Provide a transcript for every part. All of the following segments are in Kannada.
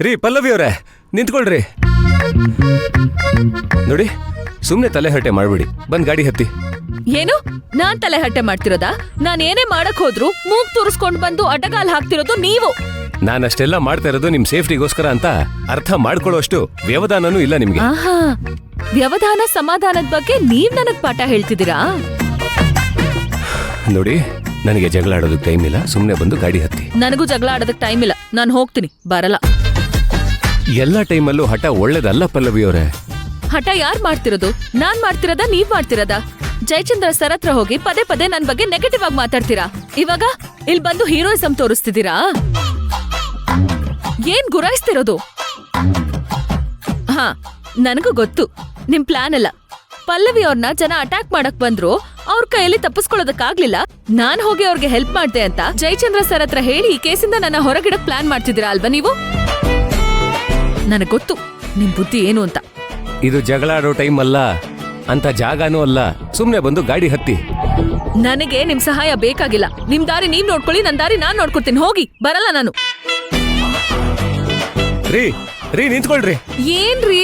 ರೀ ಪಲ್ಲವಿ ಅವರೇ, ನಿಂತ್ಕೊಳ್ರಿ. ನೋಡಿ, ಸುಮ್ನೆ ತಲೆ ಹರಟೆ ಮಾಡ್ಬಿಡಿ, ಬಂದ್ ಗಾಡಿ ಹತ್ತಿ. ಏನು? ನಾನ್ ತಲೆ ಹರಟೆ ಮಾಡ್ತಿರೋದಾ? ನಾನ್ ಏನೇ ಮಾಡಕ್ ಹೋದ್ರು ಮೂಗ್ ತೂರಿಸ್ಕೊಂಡ್ ಬಂದು ಅಡ್ಡಗಾಲ್ ಹಾಕ್ತಿರೋದು ನೀವು. ನಾನಷ್ಟೆಲ್ಲ ಮಾಡ್ತಾ ಇರೋದು ನಿಮ್ ಸೇಫ್ಟಿಗೋಸ್ಕರ ಅಂತ ಅರ್ಥ ಮಾಡ್ಕೊಳ್ಳೋಷ್ಟು ವ್ಯವಧಾನನೂ ಇಲ್ಲ ನಿಮ್ಗೆ. ಆಹಾ, ವ್ಯವಧಾನ ಸಮಾಧಾನದ ಬಗ್ಗೆ ನೀವ್ ನನಗ್ ಪಾಠ ಹೇಳ್ತಿದ್ದೀರಾ? ನೋಡಿ, ನನಗೆ ಜಗಳ ಆಡೋದಕ್ಕೆ ಟೈಮ್ ಇಲ್ಲ, ಸುಮ್ನೆ ಬಂದು ಗಾಡಿ ಹತ್ತಿ. ನನಗೂ ಜಗಳ ಆಡೋದಕ್ಕೆ ಟೈಮ್ ಇಲ್ಲ, ನಾನು ಹೋಗ್ತೀನಿ, ಬರಲ್ಲ. ಎಲ್ಲ ಟೈಮಲ್ಲೂ ಹಠ ಒಳ್ಳೇದಲ್ಲ ಪಲ್ಲವಿ ಅವರೇ. ಹಠ ಯಾರ್ ಮಾಡ್ತಿರೋದು? ನಾನ್ ಮಾಡ್ತಿರೋದಾ, ನೀವ್ ಮಾಡ್ತಿರೋದಾ? ಜಯಚಂದ್ರ ಸರ್ ಹತ್ರ ಹೋಗಿ ಪದೇ ಪದೇ ನನ್ ಬಗ್ಗೆ ನೆಗೆಟಿವ್ ಆಗಿ ಮಾತಾಡ್ತೀರಾ. ಇವಾಗ ಇಲ್ಲಿ ಬಂದು ಹೀರೋಯಿಸಂ ತೋರಿಸ್ತಿದ್ದೀರಾ? ಏನ್ ಗುರಾಯಿಸ್ತಿರೋದು? ಹಾ, ನನಗೂ ಗೊತ್ತು ನಿಮ್ ಪ್ಲಾನ್ ಅಲ್ಲ. ಪಲ್ಲವಿ ಅವ್ರನ್ನ ಜನ ಅಟ್ಯಾಕ್ ಮಾಡಕ್ ಬಂದ್ರು, ಅವ್ರ ಕೈಯಲ್ಲಿ ತಪ್ಪಿಸ್ಕೊಳ್ಳೋದಕ್ಕಾಗ್ಲಿಲ್ಲ. ನಾನ್ ಹೋಗಿ ಅವ್ರಿಗೆ ಹೆಲ್ಪ್ ಮಾಡ್ದೆ ಅಂತ ಜಯಚಂದ್ರ ಸರ್ ಹತ್ರ ಹೇಳಿ ಈ ಕೇಸಿಂದ ನನ್ನ ಹೊರಗಿಡಕ್ ಪ್ಲಾನ್ ಮಾಡ್ತಿದ್ದೀರಾ ಅಲ್ವಾ ನೀವು? ನನಗ್ ಗೊತ್ತು ನಿಮ್ ಬುದ್ಧಿ ಏನು ಅಂತ. ಇದು ಜಗಳ ಆಡೋ ಟೈಮ್ ಅಲ್ಲ, ಅಂತ ಜಾಗನೂ ಅಲ್ಲ. ಸುಮ್ನೆ ಬಂದು ಗಾಡಿ ಹತ್ತಿ. ನನಗೆ ನಿಮ್ ಸಹಾಯ ಬೇಕಾಗಿಲ್ಲ. ನಿಮ್ ದಾರಿ ನೀವ್ ನೋಡ್ಕೊಳ್ಳಿ, ನನ್ ದಾರಿ ನಾನ್ ನೋಡ್ಕೊಳ್ತೀನಿ. ಹೋಗಿ, ಬರಲ್ಲ ನಾನು. ರೀ ನಿಂತ್ಕೊಳ್ರಿ. ಏನ್ರೀ?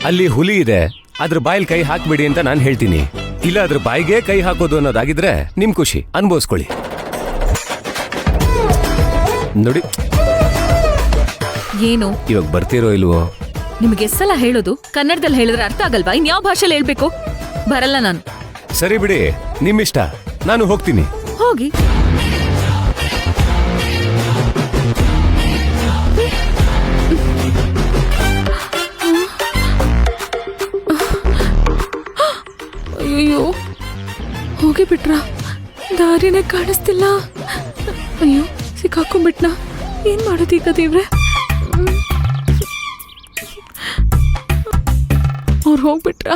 ಅಲ್ಲಿ ಹುಲಿ ಇದೆ, ಅದ್ರ ಬಾಯಿಲ್ ಕೈ ಹಾಕ್ಬಿಡಿ ಅಂತ ನಾನ್ ಹೇಳ್ತೀನಿ. ಇಲ್ಲ ಅದ್ರ ಬಾಯಿಗೆ ಕೈ ಹಾಕೋದು ಅನ್ನೋದಾಗಿದ್ರೆ ನಿಮ್ ಖುಷಿ, ಅನ್ಭವಿಸ್ಕೊಳ್ಳಿ. ನೋಡಿ, ಏನು ಇವಾಗ ಬರ್ತಿರೋ ಇಲ್ವೋ? ನಿಮ್ಗೆ ಎಷ್ಟೆಲ್ಲ ಹೇಳೋದು? ಕನ್ನಡದಲ್ಲಿ ಹೇಳಿದ್ರೆ ಅರ್ಥ ಆಗಲ್ವಾ? ಇನ್ಯಾವ ಭಾಷೆಲಿ ಹೇಳ್ಬೇಕು? ಬರಲ್ಲ ನಾನು. ಸರಿ ಬಿಡಿ, ನಿಮ್ಮಿಷ್ಟ, ನಾನು ಹೋಗ್ತೀನಿ. ಹೋಗಿ. ಅಯ್ಯೋ, ಹೋಗಿ ಬಿಟ್ರ? ದಾರಿನೇ ಕಾಣಿಸ್ತಿಲ್ಲ. ಅಯ್ಯೋ, ಸಿಕ್ಕಾಕೊಂಡ್ಬಿಟ್ನ. ಏನ್ ಮಾಡೋದೀಗ ದೇವ್ರೆ? ಅವ್ರು ಹೋಗ್ಬಿಟ್ರ?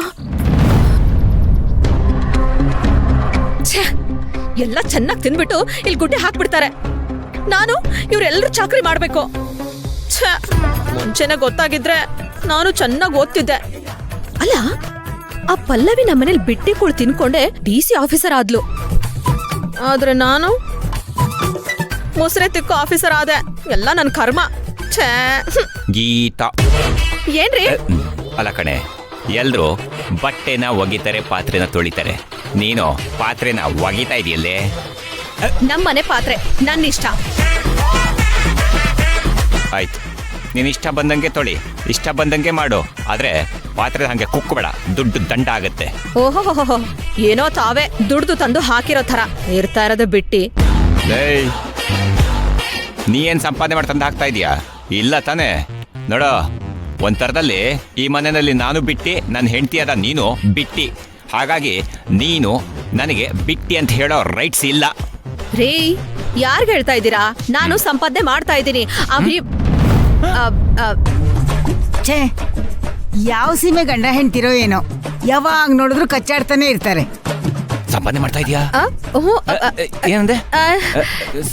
ಎಲ್ಲ ಚೆನ್ನಾಗಿ ತಿನ್ಬಿಟ್ಟು ಇಲ್ಲಿ ಗುಡ್ಡೆ ಹಾಕ್ಬಿಡ್ತಾರೆ. ನಾನು ಇವ್ರೆಲ್ಲರೂ ಚಾಕ್ರಿ ಮಾಡ್ಬೇಕು. ಮುಂಚೆನೆ ಗೊತ್ತಾಗಿದ್ರೆ ನಾನು ಚೆನ್ನಾಗಿ ಓದ್ತಿದ್ದೆ. ಅಲ್ಲ, ಆ ಪಲ್ಲವಿ ನಮ್ಮನೇಲಿ ಬಿಟ್ಟಿ ಕೂಳು ತಿನ್ಕೊಂಡೆ DC ಆಫೀಸರ್ ಆದ್ಲು. ಆದ್ರೆ ನಾನು ಮೊಸರೆ ತಿಕ್ಕೋ ಆಫೀಸರ್ ಆದೆ. ಎಲ್ಲ ನನ್ ಕರ್ಮ. ಗೀತಾ ಏನ್ರಿ? ಅಲ್ಲ ಕಣೆ, ಎಲ್ರು ಬಟ್ಟೆನ ಒಗಿತಾರೆ, ಪಾತ್ರೆನ ತೊಳಿತಾರೆ. ನೀನು ಪಾತ್ರೆನ ಒಗಿತಾ ಇದೆಯಲ್ಲೇ. ನಮ್ಮನೆ ಪಾತ್ರೆ ನನ್ನ ಇಷ್ಟ. ಆಯ್ತು, ನೀನು ಇಷ್ಟ ಬಂದಂಗೆ ತೊಳಿ, ಇಷ್ಟ ಬಂದಂಗೆ ಮಾಡು. ಆದ್ರೆ ಪಾತ್ರೆ ಹಂಗೆ ಕುಕ್ಕಬೇಡ, ದುಡ್ಡು ದಂಡ ಆಗತ್ತೆ. ಓಹೋ, ಏನೋ ತಾವೇ ದುಡ್ದು ತಂದು ಹಾಕಿರೋ ತರ ಇರ್ತಾ ಇರೋದು ಬಿಟ್ಟಿ. ನೀ ಏನ್ ಸಂಪಾದನೆ ಮಾಡಿ ತಂದು ಹಾಕ್ತಾ ಇದೀಯಾ? ಇಲ್ಲ ತಾನೆ? ನೋಡೋ, ಒಂಥರದಲ್ಲಿ ಈ ಮನೆಯಲ್ಲಿ ನಾನು ಬಿಟ್ಟಿ, ನನ್ನ ಹೆಂಡತಿ ಅದ ನೀನು ಬಿಟ್ಟಿ. ಹಾಗಾಗಿ ನೀನು ನನಗೆ ಬಿಟ್ಟಿ ಅಂತ ಹೇಳೋ ರೈಟ್ಸ್ ಇಲ್ಲ. ರೀ, ಯಾರ್ಗ್ ಹೇಳ್ತಾ ಇದ್ದೀರಾ? ನಾನು ಸಂಪಾದನೆ ಮಾಡ್ತಾ ಇದ್ದೀನಿ. ಛೇ, ಯಾವ ಸೀಮೆ ಗಂಡ ಹೆಂಡ್ತಿರೋ ಏನೋ, ಯಾವಾಗ ನೋಡಿದ್ರು ಕಚ್ಚಾಡ್ತಾನೆ ಇರ್ತಾರೆ. ಸಂಪಾದನೆ ಮಾಡ್ತಾ ಇದೀಯಾ? ಏನಂದೆ?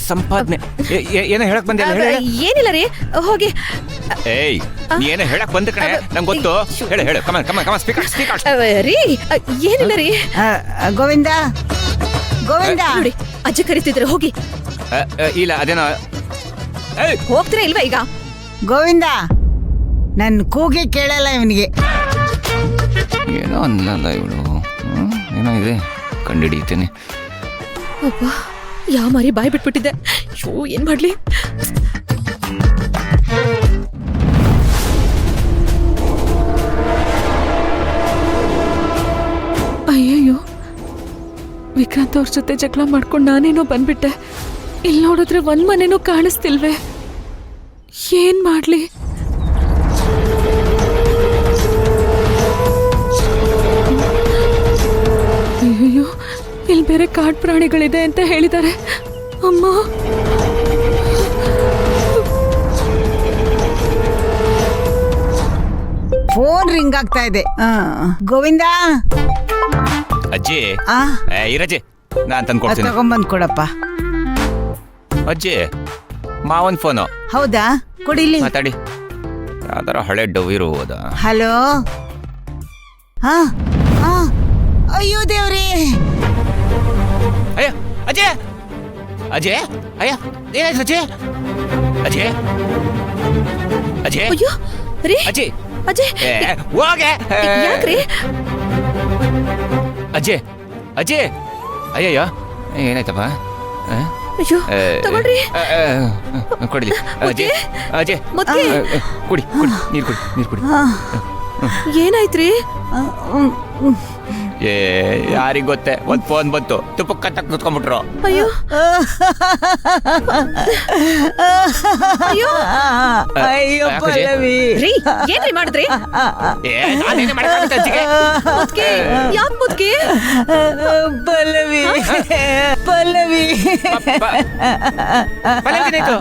ಸಂಪಾದನೆ ಏನೋ ಹೇಳಕ್ ಬಂದೆ? ಏನಿಲ್ಲ ರೀ, ಹೋಗಿ. ಏಯ್, ನೀ ಏನೋ ಹೇಳಕ್ ಬಂದ ಕಡೆ ನಂಗೆ ಗೊತ್ತು. ಹೇಳು, ಕಮ ಸ್ಪೀಕರ್. ರೀ, ಏನಿಲ್ಲ ರೀ. ಗೋವಿಂದ, ಗೋವಿಂದ ನೋಡಿ, ಅಜ್ಜಿ ಕರಿತಿದ್ರೆ ಹೋಗಿ. ಇಲ್ಲ, ಅದೇನೋ. ಹೋಗ್ತೀರಾ ಇಲ್ವಾ ಈಗ? ಗೋವಿಂದ, ನನ್ ಕೂಗೆ ಕೇಳಲ್ಲ ಇವನಿಗೆ. ಏನೋ ಅನ್ನಲ್ಲ ಇವಳು. ಏನೋ ಇದೆ, ಕಂಡುಹಿಡಿಯುತ್ತೇನೆ. ಅಪ್ಪ, ಯಾವ ಮಾರಿ ಬಾಯ್ ಬಿಟ್ಬಿಟ್ಟಿದ್ದೆ. ಏನ್ ಮಾಡ್ಲಿ? ಅಯ್ಯಯ್ಯೋ, ವಿಕ್ರಾಂತ್ ಅವ್ರ ಜೊತೆ ಜಗಳ ಮಾಡ್ಕೊಂಡು ನಾನೇನೋ ಬಂದ್ಬಿಟ್ಟೆ. ಇಲ್ಲಿ ನೋಡಿದ್ರೆ ಒಂದ್ ಮನೇನೂ ಕಾಣಿಸ್ತಿಲ್ವೇ? ಏನ್ ಮಾಡ್ಲಿ? ಅಯ್ಯೋ, ಇಲ್ಲಿ ಬೇರೆ ಕಾಡು ಪ್ರಾಣಿಗಳಿದೆ ಅಂತ ಹೇಳಿದ್ದಾರೆ. ಅಮ್ಮ, ಫೋನ್ ರಿಂಗ್ ಆಗ್ತಾ ಇದೆ. ಗೋವಿಂದ. ಅಜ್ಜಿ, ಇರಜ್ಜಿ, ನಾನ್ ತಂದ್ಕೊಡ್ತೀನಿ. ತಗೊಂಬಂದ್ ಕೊಡಪ್ಪ. ಅಜ್ಜಿ, ಮಾವನ್ ಫೋನು. ಹೌದಾ, ಕೊಡಿಲಿ. ಮಾತಾಡಿ. ಯಾವ್ದಾರ ಹಳೆ ಡವ್ ಇರುವುದಾ? ಹಲೋ. ಅಯ್ಯೋ ದೇವ್ರಿ. ಅಯ್ಯ, ಅಜ್ಜಿ, ಅಜ್ಜಿ, ಅಯ್ಯ, ಏನಾಯ್ತು ಅಜ್ಜಿ? ಅಜಯ್ ಅಜಯ್ ಅಯ್ಯೋ ರೀ ಅಜಯ್ ಅಜಯ್ ಹೋಗೆ ಯಾಕ್ರಿ ಅಜಯ್ ಅಜಯ್ ಅಯ್ಯಯ್ಯೋ ಏನಾಯ್ತಪ್ಪ ಅಯ್ಯೋ ತಗೊಳ್ರಿ ಕೊಡಿಲಿ ಅಜಯ್ ಅಜಯ್ ಮುದ್ಕೆ ಕುಡಿ ನೀರು ಕುಡಿ ಏನಾಯ್ತ್ರಿ ಯಾರಿಗ್ ಗೊತ್ತೆ ಒಂದ್ ಫೋನ್ ಬಂತು ತುಪ್ಪಕ್ಕ ತಕ್ಕ ಕುತ್ಕೊಂಡ್ಬಿಟ್ರು. ಅಯ್ಯೋ ಅಯ್ಯೋ ಅಯ್ಯೋ ಪಲ್ಲವಿ ರೀ ಏನ್ರಿ ಮಾಡಿದ್ರಿ ನಾನೇನೇ ಮಾಡಕ್ಕಾಗುತ್ತೆ ಅಜ್ಜಿಗೆ? ಮುದ್ಕೆ ಯಾಕ್ ಮುದ್ಕೆ ಪಲ್ಲವಿ ಪಲ್ಲವಿ ಏನಾಯ್ತು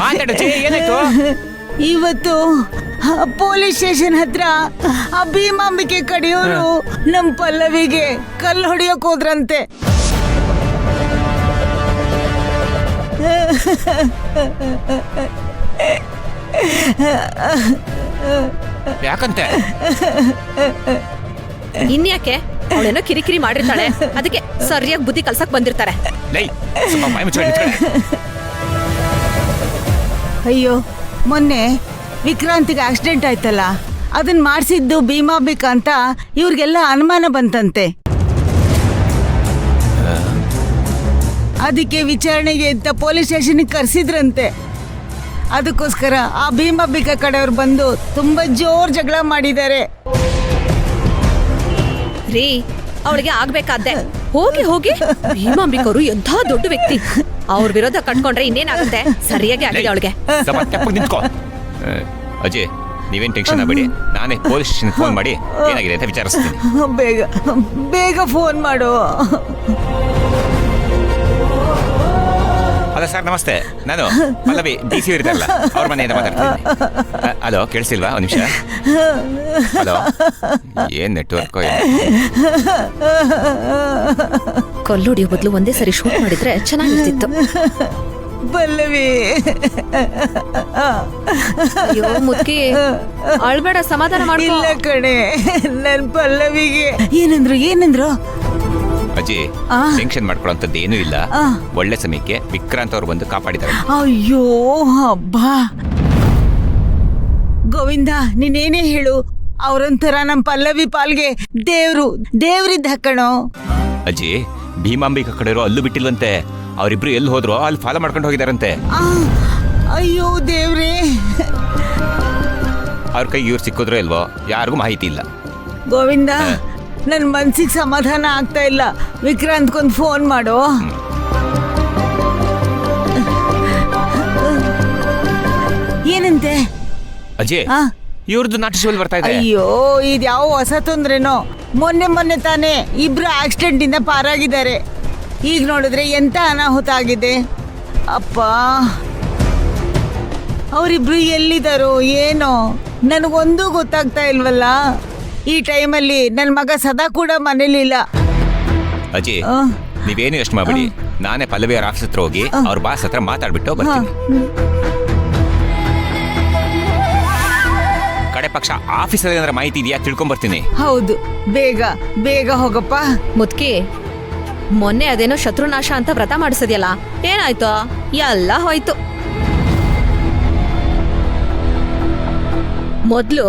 ಮಾತಾಡು ಅಜ್ಜಿ, ಏನಾಯ್ತು? ಇವತ್ತು ಪೊಲೀಸ್ ಸ್ಟೇಷನ್ ಹತ್ರ ಆ ಭೀಮಾಂಬಿಕೆ ಕಡೆಯವರು ನಮ್ ಪಲ್ಲವಿಗೆ ಕಲ್ಲು ಹೊಡಿಯೋಕ್ ಹೋದ್ರಂತೆ. ಯಾಕಂತೆ? ಇನ್ಯಾಕೆ ಅವಳೇನೋ ಕಿರಿಕಿರಿ ಮಾಡಿರ್ತಾಳೆ, ಅದಕ್ಕೆ ಸರಿಯಾಗಿ ಬುದ್ಧಿ ಕಲ್ಸಕ್ ಬಂದಿರ್ತಾರೆ. ಅಯ್ಯೋ ಮೊನ್ನೆ ವಿಕ್ರಾಂತಿಗೆ ಆಕ್ಸಿಡೆಂಟ್ ಆಯ್ತಲ್ಲ, ಅದನ್ನ ಮಾಡಿಸಿದ್ದು ಭೀಮಾಂಬಿಕಾ ಅಂತ ಇವ್ರಿಗೆಲ್ಲ ಅನುಮಾನ ಬಂತಂತೆ. ಅದಕ್ಕೆ ವಿಚಾರಣೆಗೆ ಅಂತ ಪೊಲೀಸ್ ಸ್ಟೇಷನ್ಗೆ ಕರೆಸಿದ್ರಂತೆ. ಅದಕ್ಕೋಸ್ಕರ ಆ ಭೀಮಾಂಬಿಕಾ ಕಡೆಯವ್ರು ಬಂದು ತುಂಬಾ ಜೋರ್ ಜಗಳ ಮಾಡಿದ್ದಾರೆ. ರೀ ಅವಳಿಗೆ ಆಗ್ಬೇಕಾದ್ದೆ ಹೋಗಿ ಹೋಗಿ ಭೀಮಾಂಬಿಕರು ಎಂಥ ದೊಡ್ಡ ವ್ಯಕ್ತಿ, ಅವ್ರ ವಿರೋಧ ಕಟ್ಕೊಂಡ್ರೆ ಇನ್ನೇನಾಗುತ್ತೆ. ಸರಿಯಾಗಿ ಆಗಿದೆ ಅವಳಿಗೆ. ನಿಂತ್ಕೋ ಅಜಯ್, ನೀವೇನ್ ಟೆನ್ಷನ್ ಆಗಬೇಡಿ, ನಾನೇ ಪೊಲೀಸ್ ಸ್ಟೇಷನ್ ಫೋನ್ ಮಾಡಿ ಏನಾಗಿದೆ ಅಂತ ವಿಚಾರಿಸ್ತೀನಿ. ಬೇಗ ಬೇಗ ಫೋನ್ ಮಾಡು. ಹಲೋ ಸರ್, ನಮಸ್ತೆ. ನಾನು ಪಲ್ಲವಿ DC ಇರ್ತಾರಲ್ಲ ಅವ್ರ ಮನೆಯಿಂದ ಮಾತಾಡ್ತೀನಿ. ಹಲೋ, ಕೇಳಿಸಿಲ್ವಾ? ಒಂದು ನಿಮಿಷ. ಹಲೋ, ಏನ್ ನೆಟ್ವರ್ಕ್? ಕಲ್ಲೊಡಿಯೋ ಬದಲು ಒಂದೇ ಸರಿ ಶೂಟ್ ಮಾಡಿದ್ರೆ ಚೆನ್ನಾಗಿರ್ತಿತ್ತು. ಪಲ್ಲವಿ ಅಯ್ಯೋ ಮುದ್ಕಿ, ಅಳ್ಬೇಡ, ಸಮಾಧಾನ ಮಾಡ್ಕೊ. ಇಲ್ಲ ಕಣೆ, ನನ್ ಪಲ್ಲವಿಗೆ ಏನಂದ್ರು ಅಜ್ಜಿ, ಟೆನ್ಷನ್ ಮಾಡ್ಕೊಳ್ಳೋಂಥದ್ದು ಏನೂ ಇಲ್ಲ. ಒಳ್ಳೆ ಸಮಯಕ್ಕೆ ವಿಕ್ರಾಂತ್ ಅವ್ರು ಬಂದು ಕಾಪಾಡಿದ್ದಾರೆ. ಅಯ್ಯೋ ಹಬ್ಬಾ ಗೋವಿಂದ, ನೀನೇನೇ ಹೇಳು, ಅವ್ರೊಂಥರ ನಮ್ ಪಲ್ಲವಿ ಪಾಲ್ಗೆ ದೇವ್ರಿದ್ದ ಕಣೋ. ಅಜ್ಜಿ, ಭೀಮಾಂಬಿಕಾ ಕಡೆಯವರು ಅಲ್ಲೂ ಬಿಟ್ಟಿಲ್ವಂತೆ. ಅವರಿಬ್ರು ಎಲ್ಲಿ ಹೋದ್ರು ಅಲ್ಲಿ ಫಾಲೋ ಮಾಡ್ಕೊಂಡು ಹೋಗಿದಾರಂತೆ. ಅಯ್ಯೋ ದೇವ್ರೇ, ಅವ್ರ ಕೈಗೆ ಇವ್ರು ಸಿಕ್ಕಿದ್ರೋ ಇಲ್ವೋ ಯಾರಿಗೂ ಮಾಹಿತಿ ಇಲ್ಲ. ಗೋವಿಂದ, ನನ್ ಮನ್ಸಿಗೆ ಸಮಾಧಾನ ಆಗ್ತಾ ಇಲ್ಲ. ವಿಕ್ರಾಂತ್ಗೊಂದು ಫೋನ್ ಮಾಡು. ಏನಂತೆ ಅಜ್ಜಿ, ಇವ್ರದ್ದು ನಾಟಿಸುವಲ್ಲಿ ಬರ್ತಾ ಇದೆ. ಅಯ್ಯೋ, ಇದ್ಯಾವ ಹೊಸ ತೊಂದ್ರೆನೋ. ಮೊನ್ನೆ ತಾನೇ ಇಬ್ರು ಆಕ್ಸಿಡೆಂಟ್ ಇಂದ ಪಾರಾಗಿದ್ದಾರೆ. ಈಗ ನೋಡಿದ್ರೆ ಎಂತ ಅನಾಹುತ ಆಗಿದೆ. ಅಪ್ಪ, ಅವರಿಬ್ರು ಎಲ್ಲಿದ್ದಾರೋ ಏನೋ, ನನಗೊಂದು ಗೊತ್ತಾಗ್ತಾ ಇಲ್ವಲ್ಲ. ಈ ಟೈಮಲ್ಲಿ ನನ್ನ ಮಗ ಸದಾ ಕೂಡ ಮನೇಲಿಲ್ಲ. ಅಜ್ಜಿ, ನೀವೇನು ಯೋಚನೆ ಮಾಡಬೇಡಿ, ನಾನೇ ಪಲ್ಲವಿ ಅವ್ರ ಆಫೀಸ್ ಹತ್ರ ಹೋಗಿ ಅವ್ರ ಬಾಸ್ ಹತ್ರ ಮಾತಾಡ್ಬಿಟ್ಟು ಬರ್ತೀನಿ. ಕಡೆ ಪಕ್ಷ ಆಫೀಸಲ್ಲಿ ಏನಾರ ಮಾಹಿತಿ ಇದೆಯಾ ತಿಳ್ಕೊಂಡ್ ಬರ್ತೀನಿ. ಹೌದು, ಬೇಗ ಹೋಗಪ್ಪ. ಮುದ್ಕಿ, ಮೊನ್ನೆ ಅದೇನೋ ಶತ್ರುನಾಶ ಅಂತ ವ್ರತ ಮಾಡಿಸದ್ಯಲ್ಲ, ಏನಾಯ್ತು? ಎಲ್ಲ ಹೋಯ್ತು. ಮೊದ್ಲು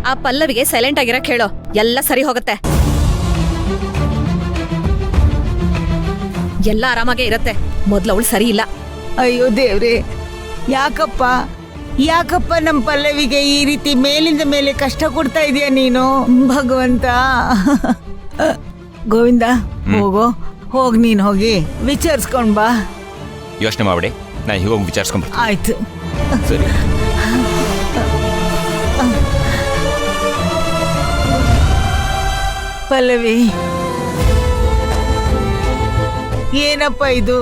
ಆ ಪಲ್ಲವಿಗೆ ಸೈಲೆಂಟ್ ಆಗಿರಕ್ ಹೇಳೋ, ಎಲ್ಲ ಸರಿ ಹೋಗುತ್ತೆ. ಎಲ್ಲ ಆರಾಮಾಗೆ ಇರತ್ತೆ. ಮೊದ್ಲು ಅವಳು ಸರಿ ಇಲ್ಲ. ಅಯ್ಯೋ ದೇವ್ರೆ, ಯಾಕಪ್ಪ ನಮ್ಮ ಪಲ್ಲವಿಗೆ ಈ ರೀತಿ ಮೇಲಿಂದ ಮೇಲೆ ಕಷ್ಟ ಕೊಡ್ತಾ ಇದೀಯ ನೀನು ಭಗವಂತ. ಗೋವಿಂದ, ಹೋಗ್ ನೀನ್ ಹೋಗಿ ವಿಚಾರಿಸ್ಕೊಂಡ್ ಬಾ. ಯೋಚನೆ ಮಾಡ್ಬೇಡಿ, ನಾ ಹೀಗೋಗಿ ವಿಚಾರಿಸ್ಕೊಂಡ್ ಬರ್ತೀನಿ. ಆಯ್ತು, ಸರಿ. ಪಲ್ಲವಿ, ಏನಪ್ಪ ಇದು?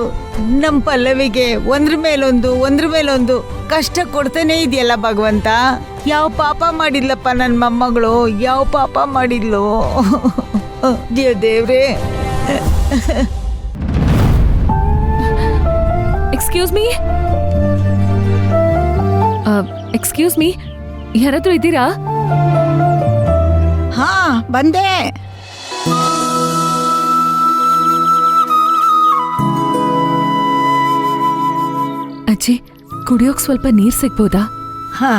ನಮ್ ಪಲ್ಲವಿಗೆ ಒಂದ್ರ ಮೇಲೊಂದು ಕಷ್ಟ ಕೊಡ್ತಾನೆ ಇದೆಯಲ್ಲ ಭಗವಂತ. ಯಾವ ಪಾಪ ಮಾಡಿದ್ಲಪ್ಪ ನನ್ ಮೊಮ್ಮಗಳು, ಯಾವ ಪಾಪ ಮಾಡಿದ್ಲು? ದೇವ್ರೇ. ಎಕ್ಸ್ಕ್ಯೂಸ್ ಮೀ, ಯಾರಾದ್ರೂ ಇದ್ದೀರಾ? ಹಾ, ಬಂದೆ. ಅಜ್ಜಿ ಕುಡಿಯೋಕ್ ಸ್ವಲ್ಪ ನೀರ್ ಸಿಗ್ಬೋದಾ? ಹಾ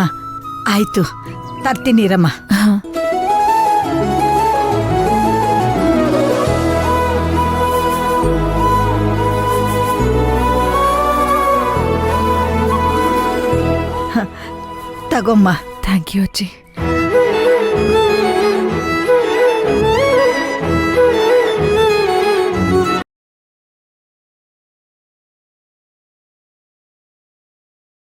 ಆಯ್ತು, ತರ್ತೀನಿರಮ್ಮ. ಹಾ. ತಗೊಮ್ಮ. ಥ್ಯಾಂಕ್ ಯು ಅಜ್ಜಿ.